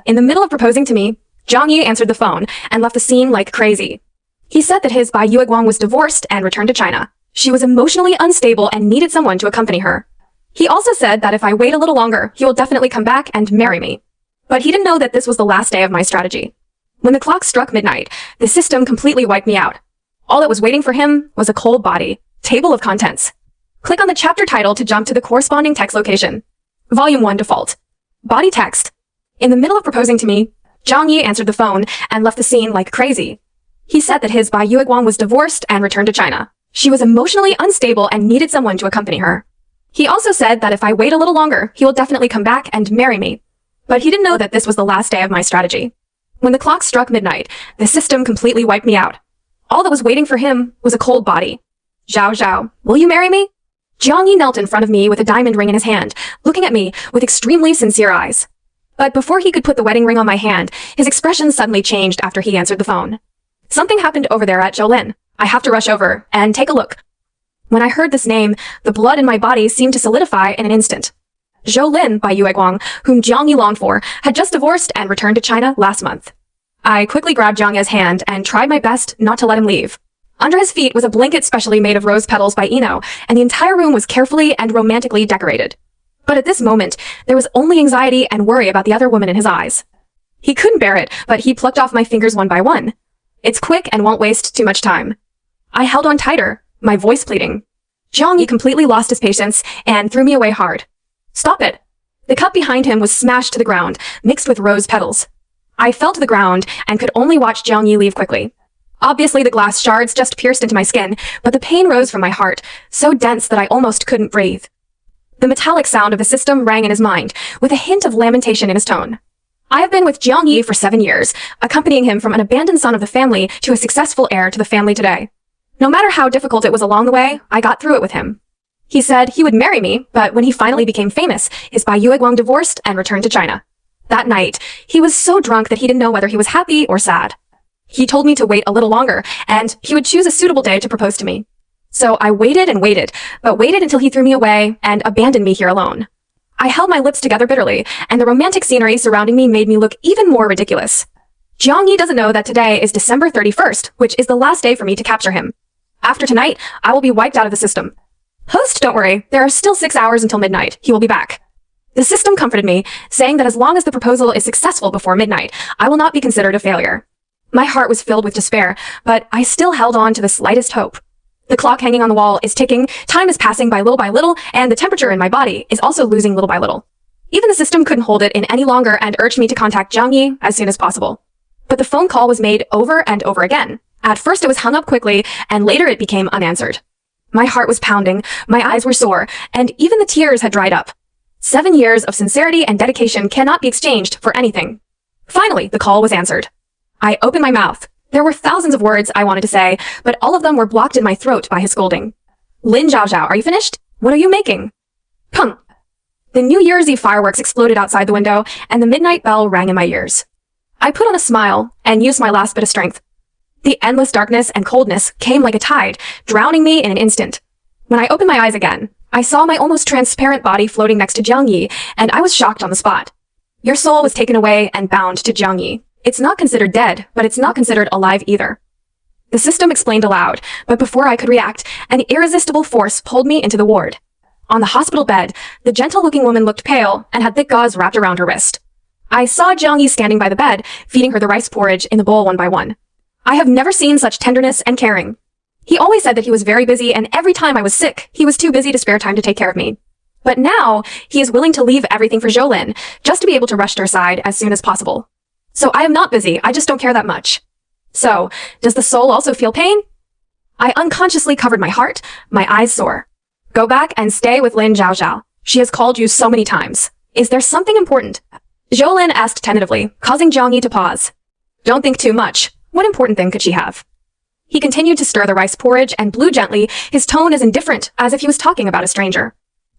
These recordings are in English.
In the middle of proposing to me, Zhang Yi answered the phone and left the scene like crazy. He said that his Bai Yueguang was divorced and returned to China. She was emotionally unstable and needed someone to accompany her. He also said that if I wait a little longer, he will definitely come back and marry me. But he didn't know that this was the last day of my strategy. When the clock struck midnight, the system completely wiped me out. All that was waiting for him was a cold body. Table of contents. Click on the chapter title to jump to the corresponding text location. Volume 1 default. Body text. In the middle of proposing to me, Zhang Yi answered the phone and left the scene like crazy. He said that his Bai Yueguang was divorced and returned to China. She was emotionally unstable and needed someone to accompany her. He also said that if I wait a little longer, he will definitely come back and marry me. But he didn't know that this was the last day of my strategy. When the clock struck midnight, the system completely wiped me out. All that was waiting for him was a cold body. Zhao Zhao, will you marry me? Zhang Yi knelt in front of me with a diamond ring in his hand, looking at me with extremely sincere eyes. But before he could put the wedding ring on my hand, his expression suddenly changed after he answered the phone. Something happened over there at Zhoulin. I have to rush over and take a look. When I heard this name, the blood in my body seemed to solidify in an instant. Zhoulin Bai Yueguang, whom Zhang Yi longed for, had just divorced and returned to China last month. I quickly grabbed Zhang Ye's hand and tried my best not to let him leave. Under his feet was a blanket specially made of rose petals by Ino, and the entire room was carefully and romantically decorated. But at this moment, there was only anxiety and worry about the other woman in his eyes. He couldn't bear it, but he plucked off my fingers one by one. It's quick and won't waste too much time. I held on tighter, my voice pleading. Zhang Yi completely lost his patience and threw me away hard. Stop it! The cup behind him was smashed to the ground, mixed with rose petals. I fell to the ground and could only watch Zhang Yi leave quickly. Obviously, the glass shards just pierced into my skin, but the pain rose from my heart, so dense that I almost couldn't breathe. The metallic sound of the system rang in his mind, with a hint of lamentation in his tone. I have been with Zhang Yi for 7 years, accompanying him from an abandoned son of the family to a successful heir to the family today. No matter how difficult it was along the way, I got through it with him. He said he would marry me, but when he finally became famous, his Bai Yueguang divorced and returned to China. That night, he was so drunk that he didn't know whether he was happy or sad. He told me to wait a little longer, and he would choose a suitable day to propose to me. So I waited and waited, but waited until he threw me away and abandoned me here alone. I held my lips together bitterly, and the romantic scenery surrounding me made me look even more ridiculous. Zhang Yi doesn't know that today is December 31st, which is the last day for me to capture him. After tonight, I will be wiped out of the system. Host, don't worry, there are still 6 hours until midnight. He will be back. The system comforted me, saying that as long as the proposal is successful before midnight, I will not be considered a failure. My heart was filled with despair, but I still held on to the slightest hope. The clock hanging on the wall is ticking, time is passing by little, and the temperature in my body is also losing little by little. Even the system couldn't hold it in any longer and urged me to contact Zhang Yi as soon as possible. But the phone call was made over and over again. At first it was hung up quickly, and later it became unanswered. My heart was pounding, my eyes were sore, and even the tears had dried up. 7 years of sincerity and dedication cannot be exchanged for anything. Finally, the call was answered. I opened my mouth. There were thousands of words I wanted to say, but all of them were blocked in my throat by his scolding. Lin Zhao Zhao, are you finished? What are you making? Pum. The New Year's Eve fireworks exploded outside the window, and the midnight bell rang in my ears. I put on a smile and used my last bit of strength. The endless darkness and coldness came like a tide, drowning me in an instant. When I opened my eyes again, I saw my almost transparent body floating next to Zhang Yi, and I was shocked on the spot. Your soul was taken away and bound to Zhang Yi. It's not considered dead, but it's not considered alive either. The system explained aloud, but before I could react, an irresistible force pulled me into the ward. On the hospital bed, the gentle-looking woman looked pale and had thick gauze wrapped around her wrist. I saw Zhang Yi standing by the bed, feeding her the rice porridge in the bowl one by one. I have never seen such tenderness and caring. He always said that he was very busy, and every time I was sick, he was too busy to spare time to take care of me. But now, he is willing to leave everything for Zhoulin, just to be able to rush to her side as soon as possible. So I am not busy, I just don't care that much. So, does the soul also feel pain? I unconsciously covered my heart, my eyes sore. Go back and stay with Lin Zhao Zhao. She has called you so many times. Is there something important? Zhoulin asked tentatively, causing Zhang Yi to pause. Don't think too much. What important thing could she have? He continued to stir the rice porridge and blew gently, his tone as indifferent as if he was talking about a stranger.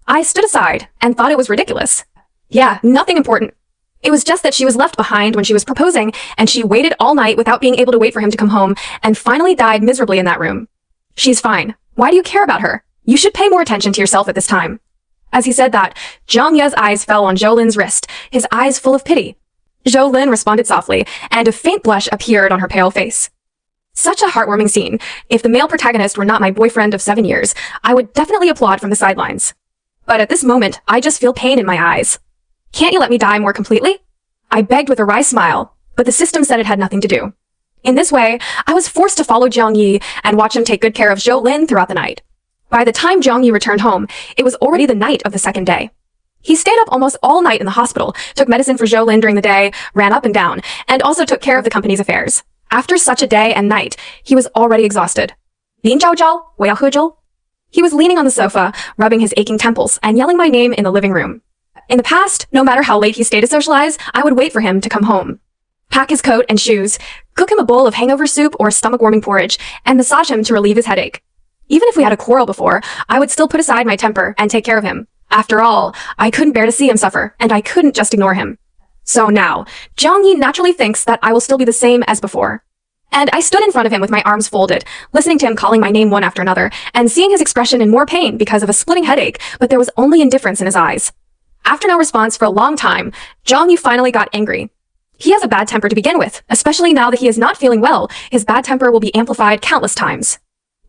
I stood aside and thought it was ridiculous. Yeah, nothing important. It was just that she was left behind when she was proposing, and she waited all night without being able to wait for him to come home, and finally died miserably in that room. She's fine. Why do you care about her? You should pay more attention to yourself at this time. As he said that, Zhang Ye's eyes fell on Zhoulin's wrist, his eyes full of pity. Zhou Lin responded softly, and a faint blush appeared on her pale face. Such a heartwarming scene. If the male protagonist were not my boyfriend of 7 years, I would definitely applaud from the sidelines. But at this moment, I just feel pain in my eyes. Can't you let me die more completely? I begged with a wry smile, but the system said it had nothing to do. In this way, I was forced to follow Jiang Yi and watch him take good care of Zhou Lin throughout the night. By the time Jiang Yi returned home, it was already the night of the second day. He stayed up almost all night in the hospital, took medicine for Zhou Lin during the day, ran up and down, and also took care of the company's affairs. After such a day and night, he was already exhausted. Lin Zhao Zhao, 我要喝粥. He was leaning on the sofa, rubbing his aching temples, and yelling my name in the living room. In the past, no matter how late he stayed to socialize, I would wait for him to come home. Pack his coat and shoes, cook him a bowl of hangover soup or stomach-warming porridge, and massage him to relieve his headache. Even if we had a quarrel before, I would still put aside my temper and take care of him. After all, I couldn't bear to see him suffer, and I couldn't just ignore him. So now, Jiang Yi naturally thinks that I will still be the same as before. And I stood in front of him with my arms folded, listening to him calling my name one after another, and seeing his expression in more pain because of a splitting headache, but there was only indifference in his eyes. After no response for a long time, Jiang Yi finally got angry. He has a bad temper to begin with, especially now that he is not feeling well. His bad temper will be amplified countless times.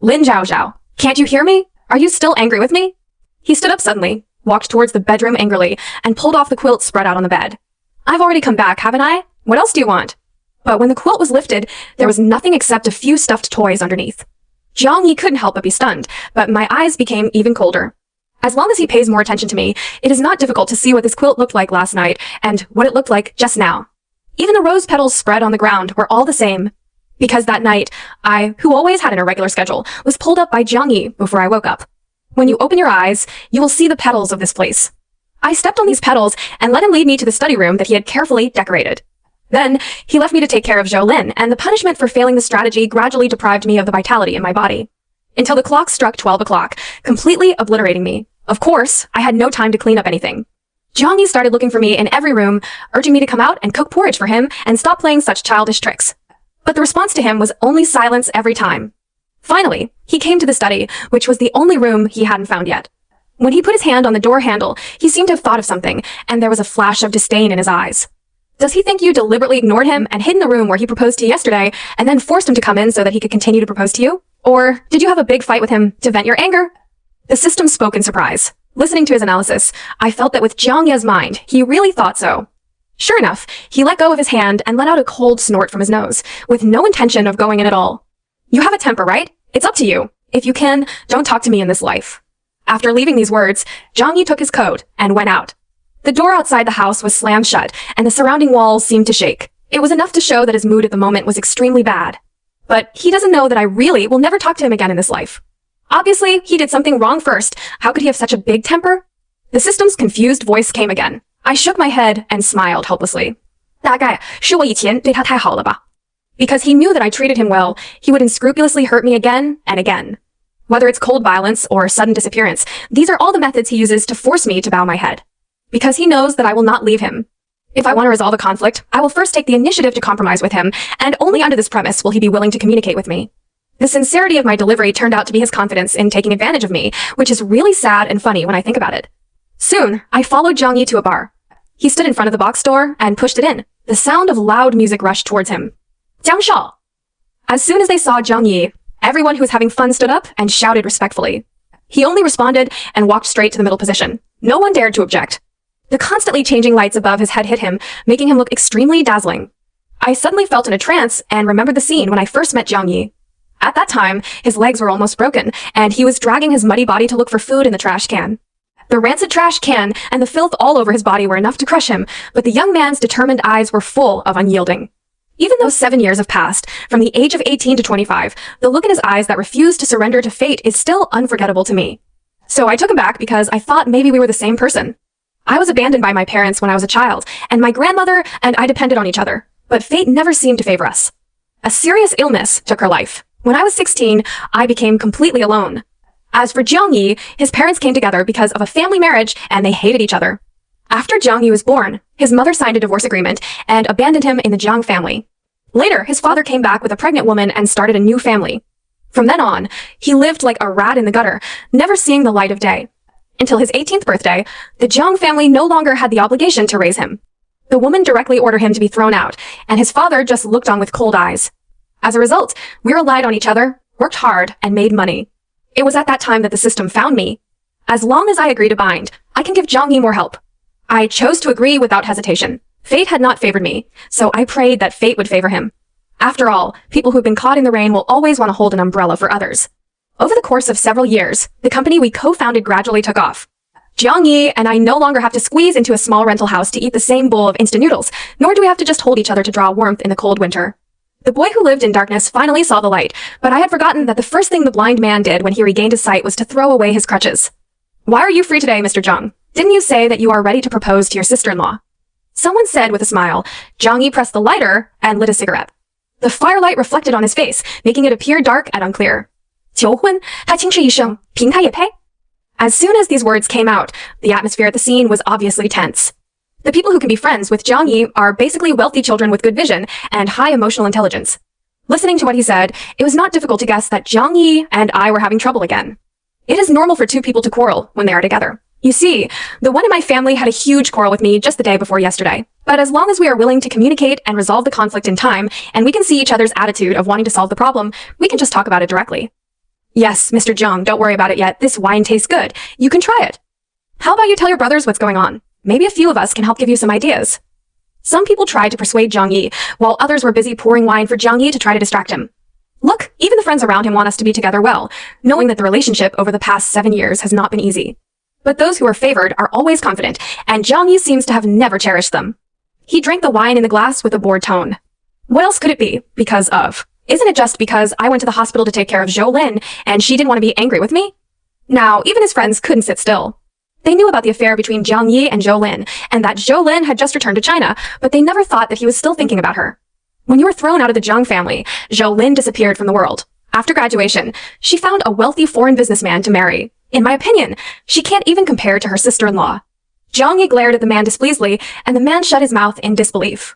Lin Zhao Zhao, can't you hear me? Are you still angry with me? He stood up suddenly, walked towards the bedroom angrily, and pulled off the quilt spread out on the bed. I've already come back, haven't I? What else do you want? But when the quilt was lifted, there was nothing except a few stuffed toys underneath. Jiang Yi couldn't help but be stunned, but my eyes became even colder. As long as he pays more attention to me, it is not difficult to see what this quilt looked like last night and what it looked like just now. Even the rose petals spread on the ground were all the same. Because that night, I, who always had an irregular schedule, was pulled up by Jiang Yi before I woke up. When you open your eyes, you will see the petals of this place. I stepped on these petals and let him lead me to the study room that he had carefully decorated. Then, he left me to take care of Zhou Lin, and the punishment for failing the strategy gradually deprived me of the vitality in my body. Until the clock struck 12 o'clock, completely obliterating me. Of course, I had no time to clean up anything. Jiang Yi started looking for me in every room, urging me to come out and cook porridge for him and stop playing such childish tricks. But the response to him was only silence every time. Finally, he came to the study, which was the only room he hadn't found yet. When he put his hand on the door handle, he seemed to have thought of something, and there was a flash of disdain in his eyes. Does he think you deliberately ignored him and hid in the room where he proposed to you yesterday, and then forced him to come in so that he could continue to propose to you? Or did you have a big fight with him to vent your anger? The system spoke in surprise. Listening to his analysis, I felt that with Jiang Ye's mind, he really thought so. Sure enough, he let go of his hand and let out a cold snort from his nose, with no intention of going in at all. You have a temper, right? It's up to you. If you can, don't talk to me in this life. After leaving these words, Jiang Yi took his coat and went out. The door outside the house was slammed shut, and the surrounding walls seemed to shake. It was enough to show that his mood at the moment was extremely bad. But he doesn't know that I really will never talk to him again in this life. Obviously, he did something wrong first. How could he have such a big temper? The system's confused voice came again. I shook my head and smiled helplessly. 大概是我以前对他太好了吧? Because he knew that I treated him well, he would unscrupulously hurt me again and again. Whether it's cold violence or sudden disappearance, these are all the methods he uses to force me to bow my head. Because he knows that I will not leave him. If I want to resolve a conflict, I will first take the initiative to compromise with him, and only under this premise will he be willing to communicate with me. The sincerity of my delivery turned out to be his confidence in taking advantage of me, which is really sad and funny when I think about it. Soon, I followed Jiang Yi to a bar. He stood in front of the box door and pushed it in. The sound of loud music rushed towards him. Jiang Shao! As soon as they saw Jiang Yi, everyone who was having fun stood up and shouted respectfully. He only responded and walked straight to the middle position. No one dared to object. The constantly changing lights above his head hit him, making him look extremely dazzling. I suddenly felt in a trance and remembered the scene when I first met Jiang Yi. At that time, his legs were almost broken, and he was dragging his muddy body to look for food in the trash can. The rancid trash can and the filth all over his body were enough to crush him, but the young man's determined eyes were full of unyielding. Even though 7 years have passed, from the age of 18 to 25, the look in his eyes that refused to surrender to fate is still unforgettable to me. So I took him back because I thought maybe we were the same person. I was abandoned by my parents when I was a child, and my grandmother and I depended on each other, but fate never seemed to favor us. A serious illness took her life. When I was 16, I became completely alone. As for Jiang Yi, his parents came together because of a family marriage and they hated each other. After Jiang Yi was born, his mother signed a divorce agreement and abandoned him in the Jiang family. Later, his father came back with a pregnant woman and started a new family. From then on, he lived like a rat in the gutter, never seeing the light of day. Until his 18th birthday, the Jiang family no longer had the obligation to raise him. The woman directly ordered him to be thrown out, and his father just looked on with cold eyes. As a result, we relied on each other, worked hard, and made money. It was at that time that the system found me. As long as I agree to bind, I can give Zhang Yi more help. I chose to agree without hesitation. Fate had not favored me, so I prayed that fate would favor him. After all, people who've been caught in the rain will always want to hold an umbrella for others. Over the course of several years, the company we co-founded gradually took off. Zhang Yi and I no longer have to squeeze into a small rental house to eat the same bowl of instant noodles, nor do we have to just hold each other to draw warmth in the cold winter. The boy who lived in darkness finally saw the light, but I had forgotten that the first thing the blind man did when he regained his sight was to throw away his crutches. Why are you free today, Mr. Zhang? Didn't you say that you are ready to propose to your sister-in-law? Someone said with a smile. Zhang Yi pressed the lighter and lit a cigarette. The firelight reflected on his face, making it appear dark and unclear. 求婚, 他轻斥一声, 凭他也配? As soon as these words came out, the atmosphere at the scene was obviously tense. The people who can be friends with Zhang Yi are basically wealthy children with good vision and high emotional intelligence. Listening to what he said, it was not difficult to guess that Zhang Yi and I were having trouble again. It is normal for two people to quarrel when they are together. You see, the one in my family had a huge quarrel with me just the day before yesterday. But as long as we are willing to communicate and resolve the conflict in time, and we can see each other's attitude of wanting to solve the problem, we can just talk about it directly. Yes, Mr. Zhang, don't worry about it yet. This wine tastes good. You can try it. How about you tell your brothers what's going on? Maybe a few of us can help give you some ideas. Some people tried to persuade Zhang Yi, while others were busy pouring wine for Zhang Yi to try to distract him. Look, even the friends around him want us to be together well, knowing that the relationship over the past 7 years has not been easy. But those who are favored are always confident, and Zhang Yi seems to have never cherished them. He drank the wine in the glass with a bored tone. What else could it be? Because of? Isn't it just because I went to the hospital to take care of Zhou Lin, and she didn't want to be angry with me? Now, even his friends couldn't sit still. They knew about the affair between Zhang Yi and Zhou Lin, and that Zhou Lin had just returned to China, but they never thought that he was still thinking about her. When you were thrown out of the Zhang family, Zhou Lin disappeared from the world. After graduation, she found a wealthy foreign businessman to marry. In my opinion, she can't even compare to her sister-in-law. Zhang Yi glared at the man displeasedly, and the man shut his mouth in disbelief.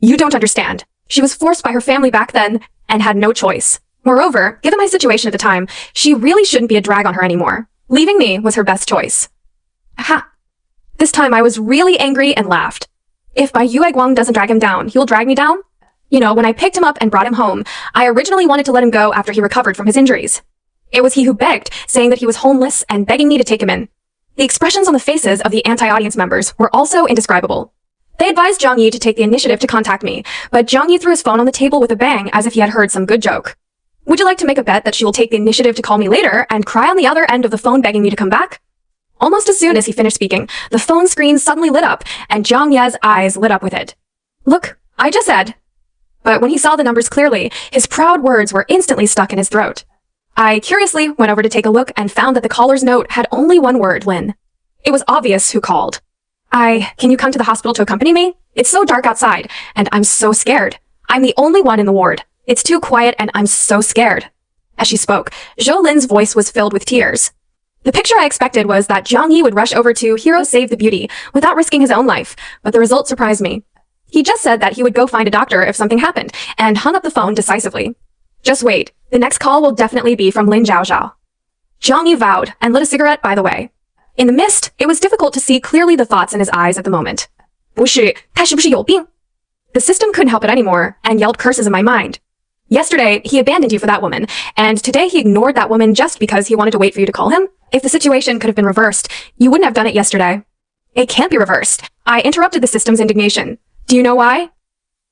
You don't understand. She was forced by her family back then, and had no choice. Moreover, given my situation at the time, she really shouldn't be a drag on her anymore. Leaving me was her best choice. Ha! This time I was really angry and laughed. If Bai Yueguang doesn't drag him down, he'll drag me down? You know, when I picked him up and brought him home, I originally wanted to let him go after he recovered from his injuries. It was he who begged, saying that he was homeless and begging me to take him in. The expressions on the faces of the anti-audience members were also indescribable. They advised Zhang Yi to take the initiative to contact me, but Zhang Yi threw his phone on the table with a bang as if he had heard some good joke. Would you like to make a bet that she will take the initiative to call me later and cry on the other end of the phone begging me to come back? Almost as soon as he finished speaking, the phone screen suddenly lit up, and Zhang Ye's eyes lit up with it. Look, I just said. But when he saw the numbers clearly, his proud words were instantly stuck in his throat. I curiously went over to take a look and found that the caller's note had only one word, Lin. It was obvious who called. Can you come to the hospital to accompany me? It's so dark outside, and I'm so scared. I'm the only one in the ward. It's too quiet, and I'm so scared. As she spoke, Zhou Lin's voice was filled with tears. The picture I expected was that Zhang Yi would rush over to Hero Save the Beauty without risking his own life, but the result surprised me. He just said that he would go find a doctor if something happened, and hung up the phone decisively. Just wait. The next call will definitely be from Lin Zhaozhao. Zhang Yi vowed, and lit a cigarette by the way. In the mist, it was difficult to see clearly the thoughts in his eyes at the moment. 不是，他是不是有病? The system couldn't help it anymore, and yelled curses in my mind. Yesterday, he abandoned you for that woman, and today he ignored that woman just because he wanted to wait for you to call him? If the situation could have been reversed, you wouldn't have done it yesterday. It can't be reversed. I interrupted the system's indignation. Do you know why?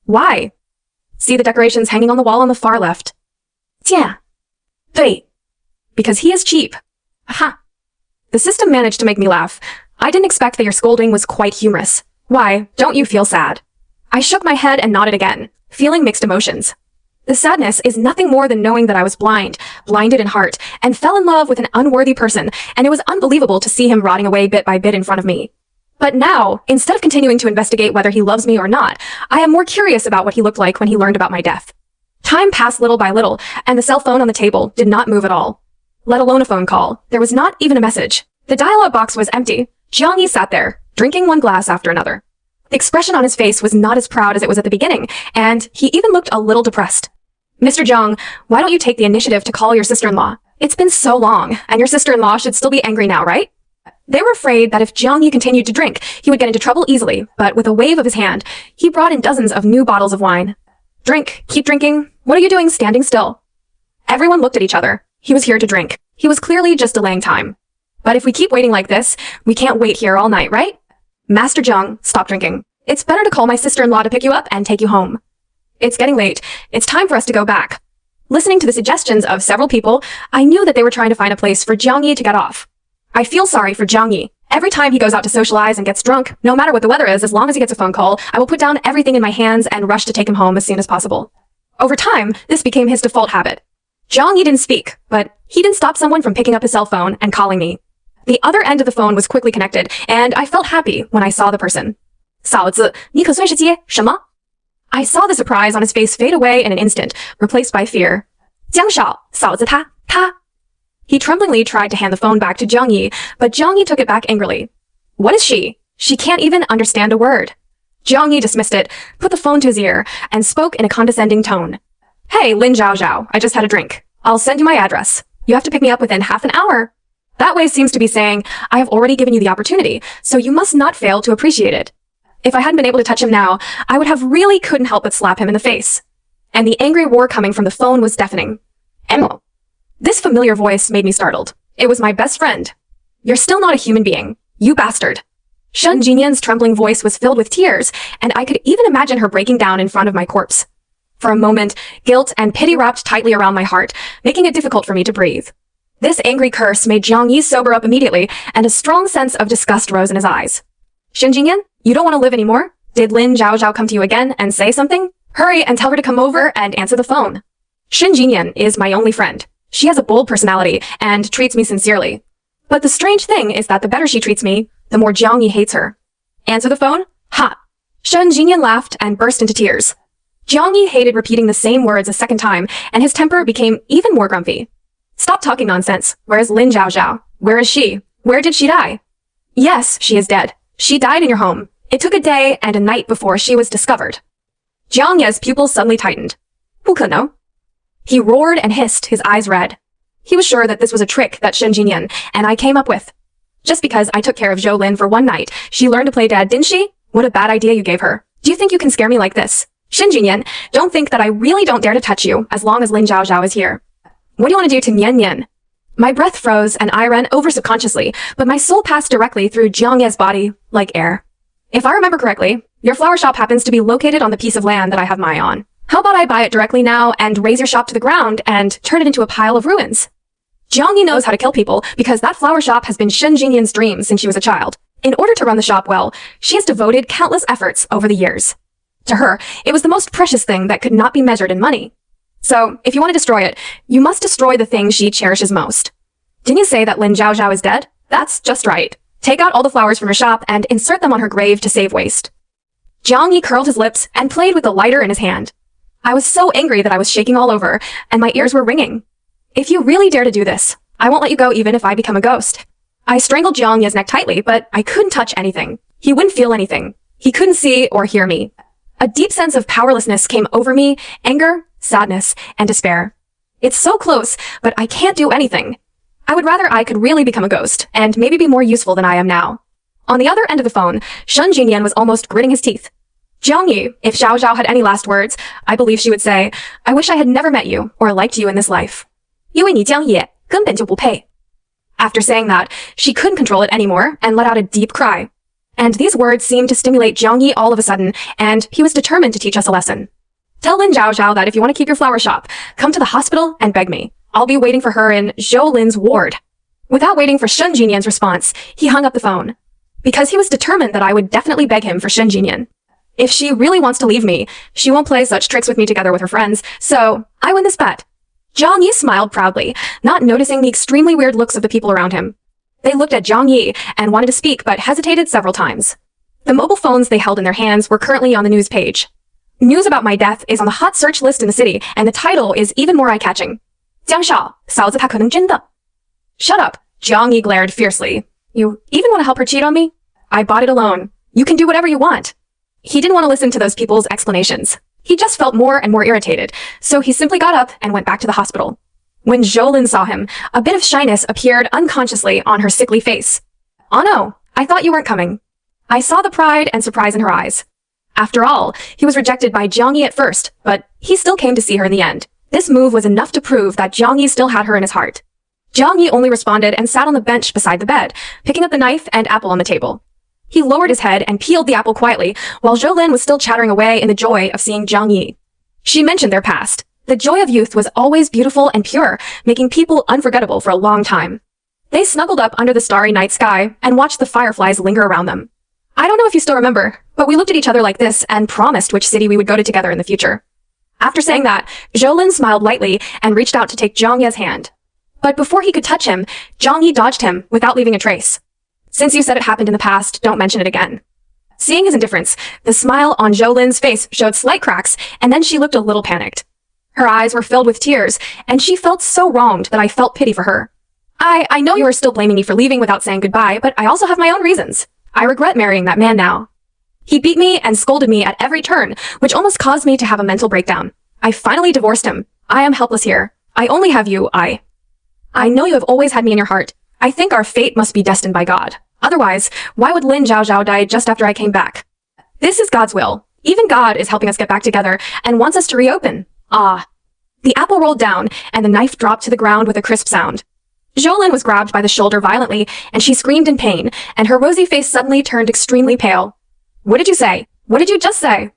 Why? See the decorations hanging on the wall on the far left. 贱. 对. Because he is cheap. Aha. The system managed to make me laugh. I didn't expect that your scolding was quite humorous. Why, don't you feel sad? I shook my head and nodded again, feeling mixed emotions. The sadness is nothing more than knowing that I was blinded in heart, and fell in love with an unworthy person, and it was unbelievable to see him rotting away bit by bit in front of me. But now, instead of continuing to investigate whether he loves me or not, I am more curious about what he looked like when he learned about my death. Time passed little by little, and the cell phone on the table did not move at all. Let alone a phone call. There was not even a message. The dialogue box was empty. Zhang Yi sat there, drinking one glass after another. The expression on his face was not as proud as it was at the beginning, and he even looked a little depressed. Mr. Zhang, why don't you take the initiative to call your sister-in-law? It's been so long, and your sister-in-law should still be angry now, right? They were afraid that if Jiang Yi continued to drink, he would get into trouble easily, but with a wave of his hand, he brought in dozens of new bottles of wine. Drink, keep drinking. What are you doing standing still? Everyone looked at each other. He was here to drink. He was clearly just delaying time. But if we keep waiting like this, we can't wait here all night, right? Master Jiang, stop drinking. It's better to call my sister-in-law to pick you up and take you home. It's getting late. It's time for us to go back. Listening to the suggestions of several people, I knew that they were trying to find a place for Jiang Yi to get off. I feel sorry for Jiang Yi. Every time he goes out to socialize and gets drunk, no matter what the weather is, as long as he gets a phone call, I will put down everything in my hands and rush to take him home as soon as possible. Over time, this became his default habit. Jiang Yi didn't speak, but he didn't stop someone from picking up his cell phone and calling me. The other end of the phone was quickly connected, and I felt happy when I saw the person. 嫂子，你可算是接什么? I saw the surprise on his face fade away in an instant, replaced by fear. 江少，嫂子她。He tremblingly tried to hand the phone back to Jiang Yi, but Jiang Yi took it back angrily. What is she? She can't even understand a word. Jiang Yi dismissed it, put the phone to his ear, and spoke in a condescending tone. Hey, Lin Zhao Zhao, I just had a drink. I'll send you my address. You have to pick me up within half an hour. That way seems to be saying, I have already given you the opportunity, so you must not fail to appreciate it. If I hadn't been able to touch him now, I would have really couldn't help but slap him in the face. And the angry roar coming from the phone was deafening. Emo. This familiar voice made me startled. It was my best friend. You're still not a human being. You bastard. Shen Jinyan's trembling voice was filled with tears, and I could even imagine her breaking down in front of my corpse. For a moment, guilt and pity wrapped tightly around my heart, making it difficult for me to breathe. This angry curse made Jiang Yi sober up immediately, and a strong sense of disgust rose in his eyes. Shen Jinyan, you don't want to live anymore? Did Lin Zhao Zhao come to you again and say something? Hurry and tell her to come over and answer the phone. Shen Jinyan is my only friend. She has a bold personality and treats me sincerely. But the strange thing is that the better she treats me, the more Jiang Yi hates her. Answer the phone? Ha! Shen Jinyan laughed and burst into tears. Jiang Yi hated repeating the same words a second time, and his temper became even more grumpy. Stop talking nonsense. Where is Lin Zhao Zhao? Where is she? Where did she die? Yes, she is dead. She died in your home. It took a day and a night before she was discovered. Jiang Ye's pupils suddenly tightened. 不可能. He roared and hissed, his eyes red. He was sure that this was a trick that Shen Jinyan and I came up with. Just because I took care of Zhou Lin for one night, she learned to play dead, didn't she? What a bad idea you gave her. Do you think you can scare me like this? Shen Jinyan, don't think that I really don't dare to touch you as long as Lin Zhao Zhao is here. What do you want to do to Nian Nian? My breath froze and I ran over subconsciously, but my soul passed directly through Jiang Ye's body like air. If I remember correctly, your flower shop happens to be located on the piece of land that I have my eye on. How about I buy it directly now and raise your shop to the ground and turn it into a pile of ruins? Jiang Yi knows how to kill people because that flower shop has been Shen Jinyan's dream since she was a child. In order to run the shop well, she has devoted countless efforts over the years. To her, it was the most precious thing that could not be measured in money. So, if you want to destroy it, you must destroy the thing she cherishes most. Didn't you say that Lin Zhao Zhao is dead? That's just right. Take out all the flowers from her shop and insert them on her grave to save waste. Jiang Yi curled his lips and played with the lighter in his hand. I was so angry that I was shaking all over, and my ears were ringing. If you really dare to do this, I won't let you go even if I become a ghost. I strangled Jiang Ye's neck tightly, but I couldn't touch anything. He wouldn't feel anything. He couldn't see or hear me. A deep sense of powerlessness came over me, anger, sadness, and despair. It's so close, but I can't do anything. I would rather I could really become a ghost, and maybe be more useful than I am now. On the other end of the phone, Shen Jinyan was almost gritting his teeth. Jiang Yi, if Zhao Zhao had any last words, I believe she would say, I wish I had never met you or liked you in this life. 因为你江野根本就不配. After saying that, she couldn't control it anymore and let out a deep cry. And these words seemed to stimulate Jiang Yi all of a sudden, and he was determined to teach us a lesson. Tell Lin Zhao Zhao that if you want to keep your flower shop, come to the hospital and beg me. I'll be waiting for her in Zhou Lin's ward. Without waiting for Shen Jinyan's response, he hung up the phone. Because he was determined that I would definitely beg him for Shen Jinyan. If she really wants to leave me, she won't play such tricks with me together with her friends, so I win this bet. Jiang Yi smiled proudly, not noticing the extremely weird looks of the people around him. They looked at Jiang Yi and wanted to speak but hesitated several times. The mobile phones they held in their hands were currently on the news page. News about my death is on the hot search list in the city, and the title is even more eye-catching. 江少，嫂子她可能真的. Shut up, Jiang Yi glared fiercely. You even want to help her cheat on me? I bought it alone. You can do whatever you want. He didn't want to listen to those people's explanations. He just felt more and more irritated, so he simply got up and went back to the hospital. When Zhou Lin saw him, a bit of shyness appeared unconsciously on her sickly face. "Oh no, I thought you weren't coming." I saw the pride and surprise in her eyes. After all, he was rejected by Jiang Yi at first, but he still came to see her in the end. This move was enough to prove that Jiang Yi still had her in his heart. Jiang Yi only responded and sat on the bench beside the bed, picking up the knife and apple on the table. He lowered his head and peeled the apple quietly, while Zhou was still chattering away in the joy of seeing Jiang Yi. She mentioned their past. The joy of youth was always beautiful and pure, making people unforgettable for a long time. They snuggled up under the starry night sky and watched the fireflies linger around them. I don't know if you still remember, but we looked at each other like this and promised which city we would go to together in the future. After saying that, Zhou smiled lightly and reached out to take Jiang Yi's hand. But before he could touch him, Jiang Yi dodged him without leaving a trace. "Since you said it happened in the past, don't mention it again." Seeing his indifference, the smile on Zhou face showed slight cracks, and then she looked a little panicked. Her eyes were filled with tears, and she felt so wronged that I felt pity for her. I know you are still blaming me for leaving without saying goodbye, but I also have my own reasons. I regret marrying that man now. He beat me and scolded me at every turn, which almost caused me to have a mental breakdown. I finally divorced him. I am helpless here. I only have you. I know you have always had me in your heart. I think our fate must be destined by God. Otherwise, why would Lin Zhao die just after I came back? This is God's will. Even God is helping us get back together and wants us to reopen. Ah. The apple rolled down, and the knife dropped to the ground with a crisp sound. Zhou was grabbed by the shoulder violently, and she screamed in pain, and her rosy face suddenly turned extremely pale. "What did you say? What did you just say?"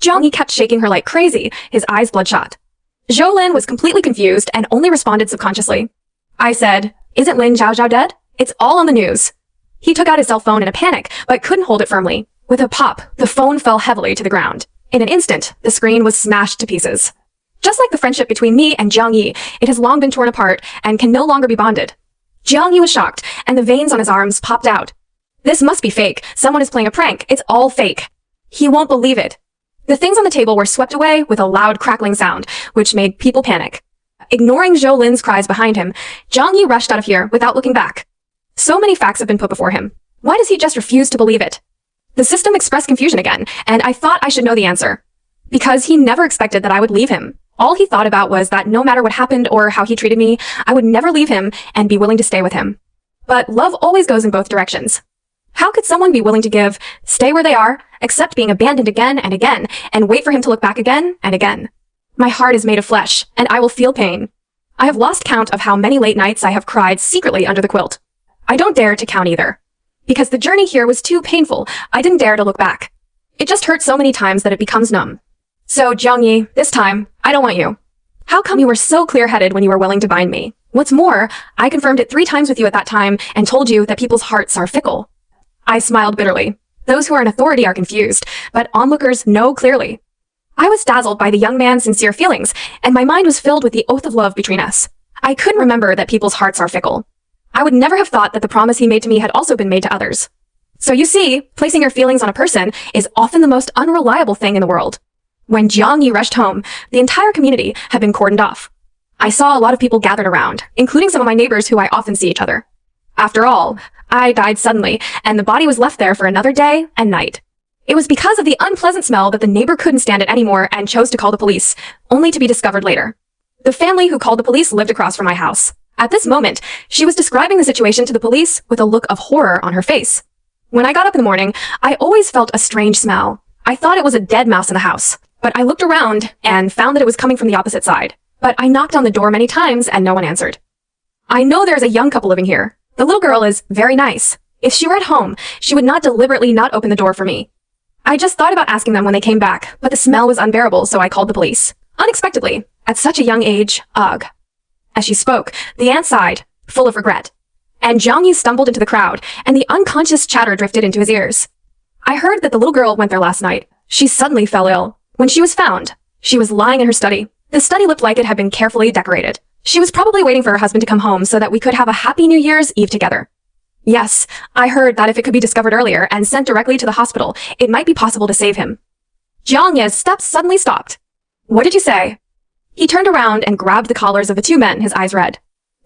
Jiang Yi kept shaking her like crazy, his eyes bloodshot. Zhou was completely confused and only responded subconsciously. I said, "Isn't Lin Zhao dead? It's all on the news." He took out his cell phone in a panic, but couldn't hold it firmly. With a pop, the phone fell heavily to the ground. In an instant, the screen was smashed to pieces. Just like the friendship between me and Jiang Yi, it has long been torn apart and can no longer be bonded. Jiang Yi was shocked, and the veins on his arms popped out. This must be fake. Someone is playing a prank. It's all fake. He won't believe it. The things on the table were swept away with a loud crackling sound, which made people panic. Ignoring Zhou cries behind him, Jiang Yi rushed out of here without looking back. So many facts have been put before him. Why does he just refuse to believe it? The system expressed confusion again, and I thought I should know the answer. Because he never expected that I would leave him. All he thought about was that no matter what happened or how he treated me, I would never leave him and be willing to stay with him. But love always goes in both directions. How could someone be willing to stay where they are, accept being abandoned again and again, and wait for him to look back again and again? My heart is made of flesh, and I will feel pain. I have lost count of how many late nights I have cried secretly under the quilt. I don't dare to count either. Because the journey here was too painful, I didn't dare to look back. It just hurt so many times that it becomes numb. So, Jiang Yi, this time, I don't want you. How come you were so clear-headed when you were willing to bind me? What's more, I confirmed it 3 times with you at that time and told you that people's hearts are fickle. I smiled bitterly. Those who are in authority are confused, but onlookers know clearly. I was dazzled by the young man's sincere feelings, and my mind was filled with the oath of love between us. I couldn't remember that people's hearts are fickle. I would never have thought that the promise he made to me had also been made to others. So you see, placing your feelings on a person is often the most unreliable thing in the world. When Jiang Yi rushed home, the entire community had been cordoned off. I saw a lot of people gathered around, including some of my neighbors who I often see each other. After all, I died suddenly, and the body was left there for another day and night. It was because of the unpleasant smell that the neighbor couldn't stand it anymore and chose to call the police, only to be discovered later. The family who called the police lived across from my house. At this moment, she was describing the situation to the police with a look of horror on her face. When I got up in the morning, I always felt a strange smell. I thought it was a dead mouse in the house, but I looked around and found that it was coming from the opposite side. But I knocked on the door many times and no one answered. I know there's a young couple living here. The little girl is very nice. If she were at home, she would not deliberately not open the door for me. I just thought about asking them when they came back, but the smell was unbearable, so I called the police. Unexpectedly, at such a young age, ugh. As she spoke, the aunt sighed, full of regret. And Jiang Yi stumbled into the crowd, and the unconscious chatter drifted into his ears. I heard that the little girl went there last night. She suddenly fell ill. When she was found, she was lying in her study. The study looked like it had been carefully decorated. She was probably waiting for her husband to come home so that we could have a happy New Year's Eve together. Yes, I heard that if it could be discovered earlier and sent directly to the hospital, it might be possible to save him. Jiang Yi's steps suddenly stopped. What did you say? He turned around and grabbed the collars of the 2 men, his eyes red.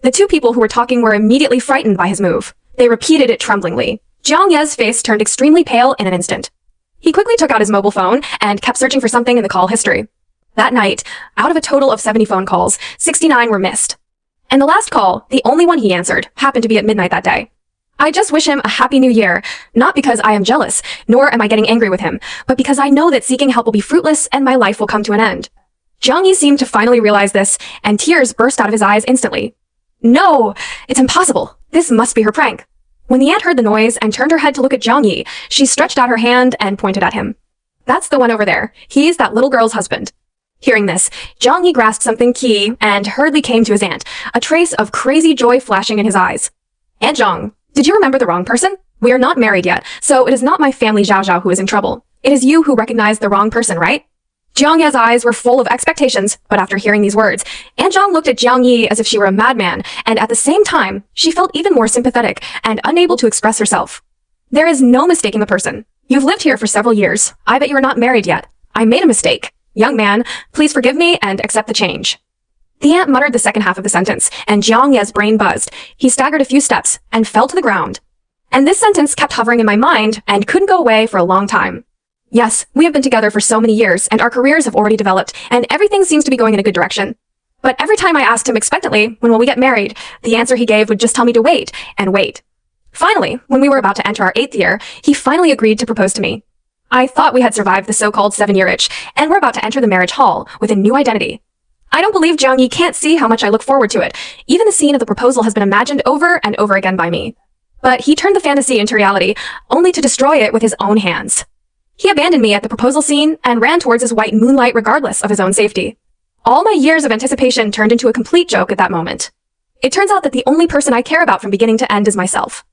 The 2 people who were talking were immediately frightened by his move. They repeated it tremblingly. Jiang Yi's face turned extremely pale in an instant. He quickly took out his mobile phone and kept searching for something in the call history. That night, out of a total of 70 phone calls, 69 were missed. And the last call, the only one he answered, happened to be at midnight that day. I just wish him a happy new year, not because I am jealous, nor am I getting angry with him, but because I know that seeking help will be fruitless and my life will come to an end. Jiang Yi seemed to finally realize this, and tears burst out of his eyes instantly. No, it's impossible. This must be her prank. When the aunt heard the noise and turned her head to look at Jiang Yi, she stretched out her hand and pointed at him. That's the one over there. He's that little girl's husband. Hearing this, Jiang Yi grasped something key and hurriedly came to his aunt, a trace of crazy joy flashing in his eyes. Aunt Zhang, did you remember the wrong person? We are not married yet, so it is not my family Zhao Zhao who is in trouble. It is you who recognized the wrong person, right? Jiang Ye's eyes were full of expectations, but after hearing these words, Aunt Zhang looked at Jiang Yi as if she were a madman, and at the same time, she felt even more sympathetic and unable to express herself. There is no mistaking the person. You've lived here for several years. I bet you are not married yet. I made a mistake. Young man, please forgive me and accept the change. The aunt muttered the second half of the sentence, and Jiang Ye's brain buzzed. He staggered a few steps and fell to the ground. And this sentence kept hovering in my mind and couldn't go away for a long time. Yes, we have been together for so many years, and our careers have already developed, and everything seems to be going in a good direction. But every time I asked him expectantly, when will we get married, the answer he gave would just tell me to wait and wait. Finally, when we were about to enter our 8th year, he finally agreed to propose to me. I thought we had survived the so-called 7-year itch, and we're about to enter the marriage hall with a new identity. I don't believe Jiang Yi can't see how much I look forward to it. Even the scene of the proposal has been imagined over and over again by me. But he turned the fantasy into reality, only to destroy it with his own hands. He abandoned me at the proposal scene and ran towards his white moonlight regardless of his own safety. All my years of anticipation turned into a complete joke at that moment. It turns out that the only person I care about from beginning to end is myself.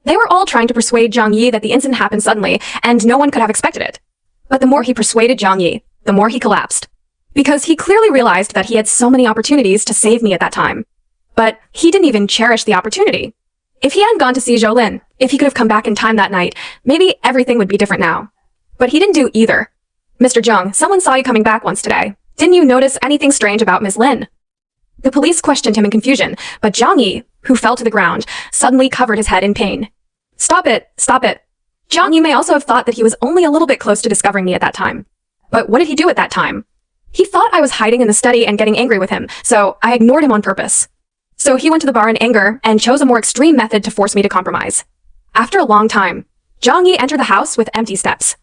They were all trying to persuade Jiang Yi that the incident happened suddenly, and no one could have expected it. But the more he persuaded Jiang Yi, the more he collapsed. Because he clearly realized that he had so many opportunities to save me at that time. But he didn't even cherish the opportunity. If he hadn't gone to see Zhoulin, if he could have come back in time that night, maybe everything would be different now. But he didn't do either. Mr. Zheng, someone saw you coming back once today. Didn't you notice anything strange about Ms. Lin? The police questioned him in confusion, but Jiang Yi, who fell to the ground, suddenly covered his head in pain. Stop it, stop it. Jiang Yi may also have thought that he was only a little bit close to discovering me at that time. But what did he do at that time? He thought I was hiding in the study and getting angry with him, so I ignored him on purpose. So he went to the bar in anger and chose a more extreme method to force me to compromise. After a long time, Jiang Yi entered the house with empty steps.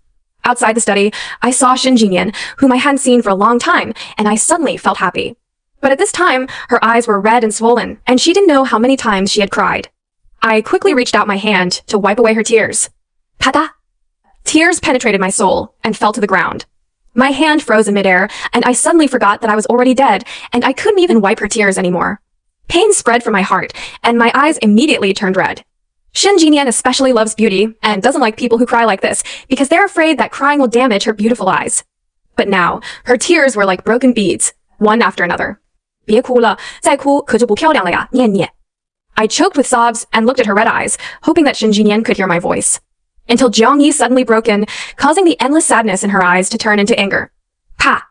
Outside the study, I saw Shin Jinyan, whom I hadn't seen for a long time, and I suddenly felt happy. But at this time, her eyes were red and swollen, and she didn't know how many times she had cried. I quickly reached out my hand to wipe away her tears. Pada! Tears penetrated my soul and fell to the ground. My hand froze in midair, and I suddenly forgot that I was already dead, and I couldn't even wipe her tears anymore. Pain spread from my heart, and my eyes immediately turned red. Shin Jinyan especially loves beauty and doesn't like people who cry like this because they're afraid that crying will damage her beautiful eyes. But now, her tears were like broken beads, one after another. 别哭了，再哭可就不漂亮了呀，念念. I choked with sobs and looked at her red eyes, hoping that Shin Jinyan could hear my voice. Until Jiang Yi suddenly broke in, causing the endless sadness in her eyes to turn into anger. Pa!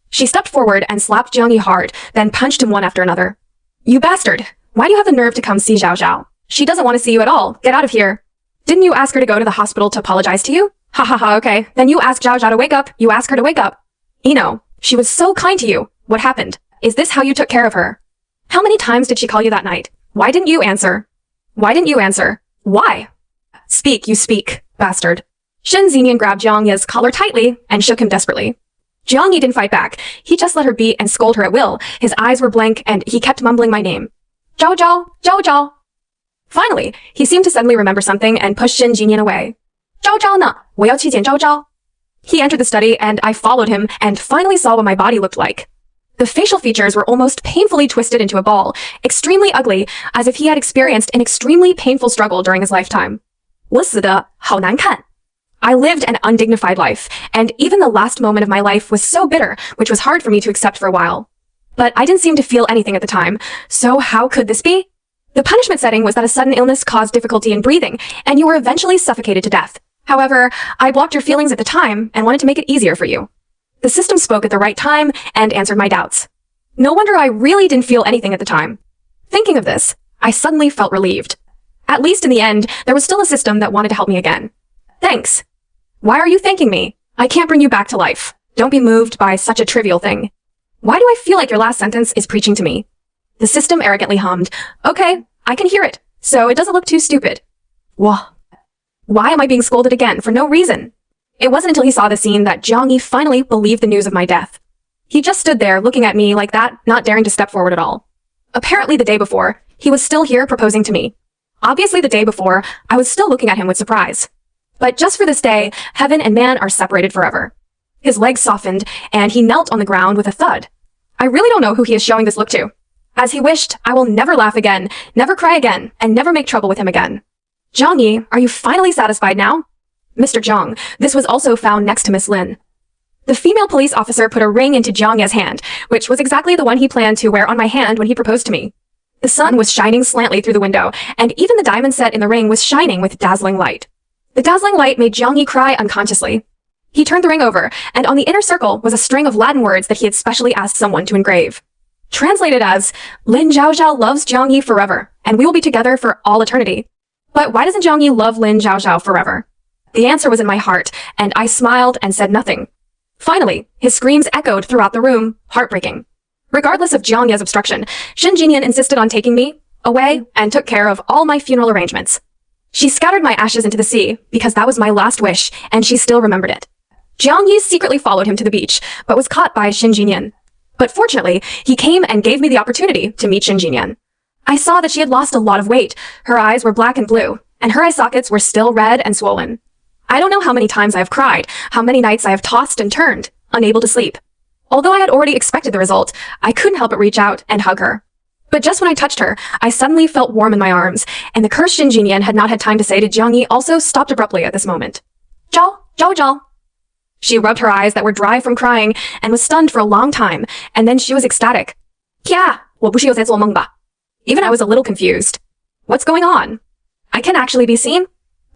She stepped forward and slapped Jiang Yi hard, then punched him one after another. You bastard! Why do you have the nerve to come see Zhao Zhao? She doesn't want to see you at all. Get out of here. Didn't you ask her to go to the hospital to apologize to you? Ha ha ha, okay. Then you ask Zhao Zhao to wake up. You ask her to wake up. Eno, she was so kind to you. What happened? Is this how you took care of her? How many times did she call you that night? Why didn't you answer? Why didn't you answer? Why? Speak, you speak, bastard. Shin Jinyan grabbed Jiang Yi's collar tightly and shook him desperately. Jiang Yi didn't fight back. He just let her beat and scold her at will. His eyes were blank and he kept mumbling my name. Zhao Zhao, Zhao Zhao. Finally, he seemed to suddenly remember something and pushed Shin Jinyan away. Zhao Zhao ne, 我要去见Zhao Zhao. He entered the study and I followed him and finally saw what my body looked like. The facial features were almost painfully twisted into a ball, extremely ugly, as if he had experienced an extremely painful struggle during his lifetime. 我死得好难看. I lived an undignified life, and even the last moment of my life was so bitter, which was hard for me to accept for a while. But I didn't seem to feel anything at the time, so how could this be? The punishment setting was that a sudden illness caused difficulty in breathing, and you were eventually suffocated to death. However, I blocked your feelings at the time and wanted to make it easier for you. The system spoke at the right time and answered my doubts. No wonder I really didn't feel anything at the time. Thinking of this, I suddenly felt relieved. At least in the end, there was still a system that wanted to help me again. Thanks. Why are you thanking me? I can't bring you back to life. Don't be moved by such a trivial thing. Why do I feel like your last sentence is preaching to me? The system arrogantly hummed. Okay, I can hear it, so it doesn't look too stupid. Wah. Why am I being scolded again for no reason? It wasn't until he saw the scene that Jiang Yi finally believed the news of my death. He just stood there looking at me like that, not daring to step forward at all. Apparently the day before, he was still here proposing to me. Obviously the day before, I was still looking at him with surprise. But just for this day, heaven and man are separated forever. His legs softened, and he knelt on the ground with a thud. I really don't know who he is showing this look to. As he wished, I will never laugh again, never cry again, and never make trouble with him again. Jiang Yi, are you finally satisfied now? Mr. Zhang, this was also found next to Miss Lin. The female police officer put a ring into Jiang Ye's hand, which was exactly the one he planned to wear on my hand when he proposed to me. The sun was shining slantly through the window, and even the diamond set in the ring was shining with dazzling light. The dazzling light made Jiang Yi cry unconsciously. He turned the ring over, and on the inner circle was a string of Latin words that he had specially asked someone to engrave. Translated as, Lin Zhaozhao loves Jiang Yi forever, and we will be together for all eternity. But why doesn't Jiang Yi love Lin Zhaozhao forever? The answer was in my heart, and I smiled and said nothing. Finally, his screams echoed throughout the room, heartbreaking. Regardless of Jiang Ye's obstruction, Shen Jinyan insisted on taking me away and took care of all my funeral arrangements. She scattered my ashes into the sea because that was my last wish, and she still remembered it. Jiang Yi secretly followed him to the beach, but was caught by Shen Jinyan. But fortunately, he came and gave me the opportunity to meet Shen Jinyan. I saw that she had lost a lot of weight. Her eyes were black and blue, and her eye sockets were still red and swollen. I don't know how many times I have cried, how many nights I have tossed and turned, unable to sleep. Although I had already expected the result, I couldn't help but reach out and hug her. But just when I touched her, I suddenly felt warm in my arms, and the cursed Shen Jinyan had not had time to say to Jiang Yi also stopped abruptly at this moment. Zhao, Zhao, Zhao. She rubbed her eyes that were dry from crying and was stunned for a long time, and then she was ecstatic. Kya, 我不是有在做梦吧? Even I was a little confused. What's going on? I can actually be seen?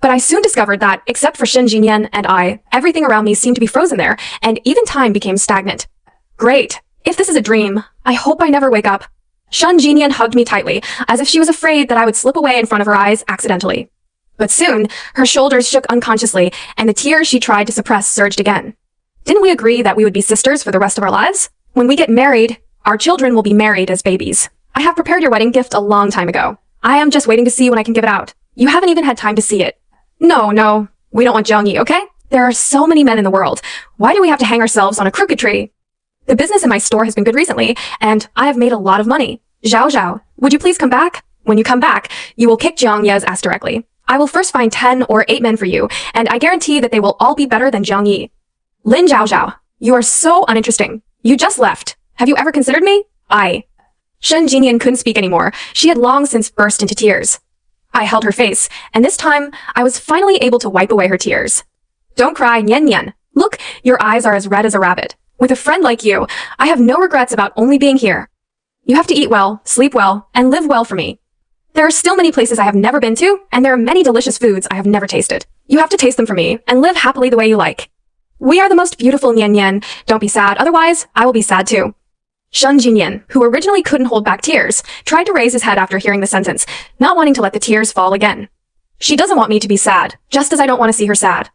But I soon discovered that, except for Shen Jinyan and I, everything around me seemed to be frozen there, and even time became stagnant. Great. If this is a dream, I hope I never wake up. Shen Jinyan hugged me tightly, as if she was afraid that I would slip away in front of her eyes accidentally. But soon, her shoulders shook unconsciously, and the tears she tried to suppress surged again. Didn't we agree that we would be sisters for the rest of our lives? When we get married, our children will be married as babies. I have prepared your wedding gift a long time ago. I am just waiting to see when I can give it out. You haven't even had time to see it. No, we don't want Jiang Yi, okay? There are so many men in the world. Why do we have to hang ourselves on a crooked tree? The business in my store has been good recently, and I have made a lot of money. Zhao Zhao, would you please come back? When you come back, you will kick Jiang Ye's ass directly. I will first find 10 or 8 men for you, and I guarantee that they will all be better than Jiang Yi. Lin Zhaozhao, you are so uninteresting. You just left. Have you ever considered me? Shen Jinyan couldn't speak anymore. She had long since burst into tears. I held her face, and this time, I was finally able to wipe away her tears. Don't cry, Nian Nian. Look, your eyes are as red as a rabbit. With a friend like you, I have no regrets about only being here. You have to eat well, sleep well, and live well for me. There are still many places I have never been to, and there are many delicious foods I have never tasted. You have to taste them for me, and live happily the way you like. We are the most beautiful, Nian Nian. Don't be sad, otherwise, I will be sad too. Shen Jinyan, who originally couldn't hold back tears, tried to raise his head after hearing the sentence, not wanting to let the tears fall again. She doesn't want me to be sad, just as I don't want to see her sad.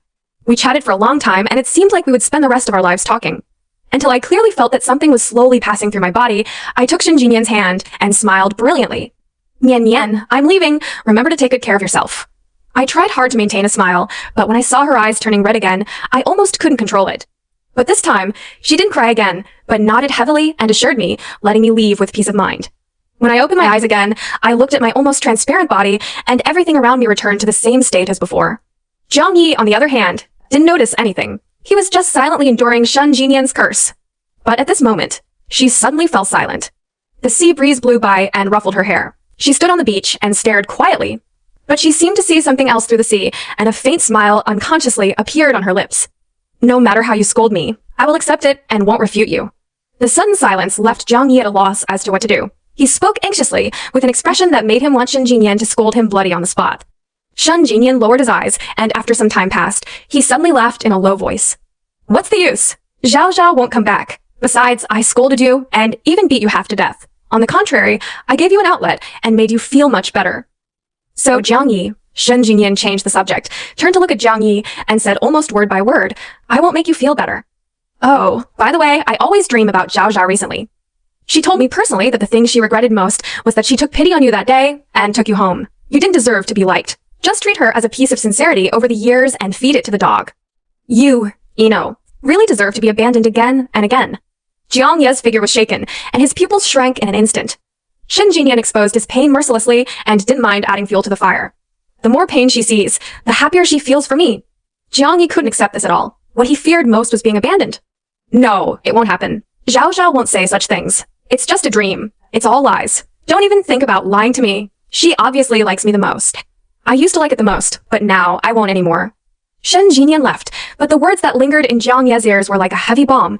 We chatted for a long time, and it seemed like we would spend the rest of our lives talking. Until I clearly felt that something was slowly passing through my body, I took Shen Jinyan's hand and smiled brilliantly. Nian Nian, I'm leaving. Remember to take good care of yourself. I tried hard to maintain a smile, but when I saw her eyes turning red again, I almost couldn't control it. But this time, she didn't cry again, but nodded heavily and assured me, letting me leave with peace of mind. When I opened my eyes again, I looked at my almost transparent body, and everything around me returned to the same state as before. Jiang Yi, on the other hand, didn't notice anything. He was just silently enduring Shen Jinyan's curse. But at this moment, she suddenly fell silent. The sea breeze blew by and ruffled her hair. She stood on the beach and stared quietly. But she seemed to see something else through the sea, and a faint smile unconsciously appeared on her lips. No matter how you scold me, I will accept it and won't refute you. The sudden silence left Jiang Yi at a loss as to what to do. He spoke anxiously, with an expression that made him want Shen Jinyan to scold him bloody on the spot. Shen Jinyan lowered his eyes, and after some time passed, he suddenly laughed in a low voice. What's the use? Zhao Zhao won't come back. Besides, I scolded you, and even beat you half to death. On the contrary, I gave you an outlet, and made you feel much better. So Jiang Yi, Shen Jinyan changed the subject, turned to look at Jiang Yi, and said almost word by word, I won't make you feel better. Oh, by the way, I always dream about Zhao Zhao recently. She told me personally that the thing she regretted most was that she took pity on you that day and took you home. You didn't deserve to be liked. Just treat her as a piece of sincerity over the years and feed it to the dog. You, Ino, really deserve to be abandoned again and again. Jiang Ye's figure was shaken, and his pupils shrank in an instant. Shen Jinyan exposed his pain mercilessly and didn't mind adding fuel to the fire. The more pain she sees, the happier she feels for me. Jiang Yi couldn't accept this at all. What he feared most was being abandoned. No, it won't happen. Zhao Zhao won't say such things. It's just a dream. It's all lies. Don't even think about lying to me. She obviously likes me the most. I used to like it the most, but now I won't anymore. Shen Jinyan left, but the words that lingered in Jiang Ye's ears were like a heavy bomb.